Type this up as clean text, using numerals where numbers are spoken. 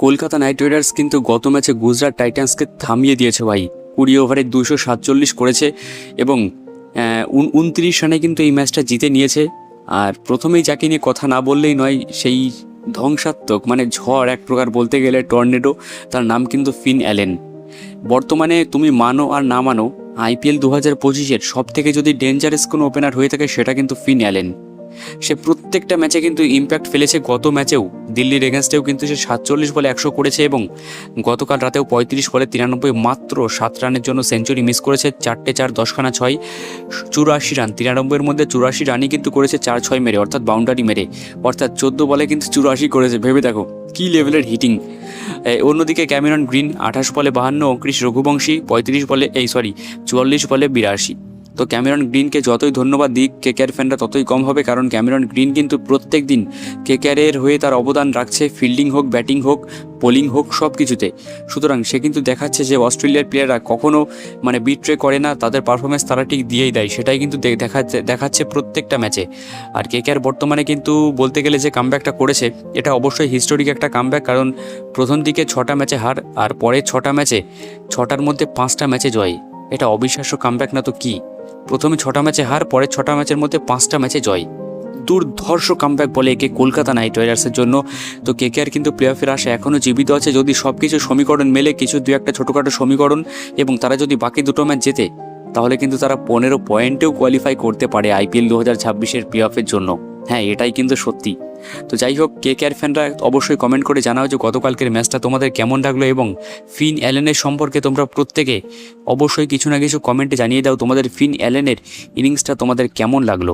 Kolkata night Riders কিন্তু গত ম্যাচে গুজরাট টাইটান্সকে থামিয়ে দিয়েছে ভাই। 20 ওভারে 247 করেছে এবং 29 রানে কিন্তু এই ম্যাচটা জিতে নিয়েছে। আর প্রথমেই যাকে নিয়ে কথা না বললেই নয়, সেই ধ্বংসাত্মক মানে ঝড় এক প্রকার বলতে গেলে টর্নেডো, তার নাম কিন্তু ফিন অ্যালেন। বর্তমানে তুমি মানো আর না মানো, IPL 2025-এর সব থেকে যদি ডেঞ্জারাস কোনো ওপেনার হয়ে থাকে সেটা কিন্তু ফিন অ্যালেন। সে প্রত্যেকটা ম্যাচে কিন্তু ইম্প্যাক্ট ফেলেছে। গত ম্যাচেও দিল্লির এগেনস্টেও কিন্তু সে 47 বলে 100 করেছে এবং গতকাল রাতেও 35 বলে 93 মাত্র 7 রানের জন্য সেঞ্চুরি মিস করেছে। 4টে 4 10খানা 6, 84 রান। 93-এর মধ্যে 84 রানই কিন্তু করেছে 4-6 মেরে, অর্থাৎ বাউন্ডারি মেরে, অর্থাৎ 14 বলে কিন্তু 84 করেছে। ভেবে দেখো কী লেভেলের হিটিং। অন্যদিকে ক্যামেরন গ্রিন 28 বলে 52, অঙ্কৃশ রঘুবংশী 44 বলে 82। তো ক্যামেরন গ্রিনকে যতই ধন্যবাদ দিক কেকেআর ফ্যানরা ততই কম হবে, কারণ ক্যামেরন গ্রিন কিন্তু প্রত্যেক দিন কেকেআরের হয়ে তার অবদান রাখছে, ফিল্ডিং হোক, ব্যাটিং হোক, বোলিং হোক, সব কিছুতে। সুতরাং সে কিন্তু দেখাচ্ছে যে অস্ট্রেলিয়ার প্লেয়াররা কখনও মানে বিট্রে করে না, তাদের পারফরমেন্স তারা ঠিক দিয়েই দেয়। সেটাই কিন্তু দেখাচ্ছে প্রত্যেকটা ম্যাচে। আর কেকেআর বর্তমানে কিন্তু বলতে গেলে যে কামব্যাকটা করেছে, এটা অবশ্যই হিস্টোরিক একটা কামব্যাক, কারণ প্রথম দিকে 6টা ম্যাচে হার আর পরে 6টা ম্যাচে 6টার মধ্যে 5টা ম্যাচে জয়। এটা অবিশ্বাস্য কামব্যাক না তো কি? প্রথমে 6টা ম্যাচে হার, পরে 6টা ম্যাচের মধ্যে 5টা ম্যাচে জয়। দুর্ধর্ষ কামব্যাক বলে একে কলকাতা নাইট রাইডার্সের জন্য। তো কেকেআর কিন্তু প্লে অফের আশা এখনও জীবিত আছে, যদি সব কিছু সমীকরণ মেলে, কিছু দু একটা ছোটোখাটো সমীকরণ, এবং তারা যদি বাকি দুটো ম্যাচ জেতে, তাহলে কিন্তু তারা 15 পয়েন্টেও কোয়ালিফাই করতে পারে IPL 2026-এর প্লে অফের জন্য। হ্যাঁ, এটাই কিন্তু সত্যি। তো যাই হোক, কেকেআর ফ্যানরা অবশ্যই কমেন্ট করে জানাও যে গতকালকের ম্যাচটা তোমাদের কেমন লাগলো, এবং ফিন অ্যালেনের সম্পর্কে তোমরা প্রত্যেকে অবশ্যই কিছু না কিছু কমেন্টে জানিয়ে দাও তোমাদের ফিন অ্যালেনের ইনিংসটা তোমাদের কেমন লাগলো।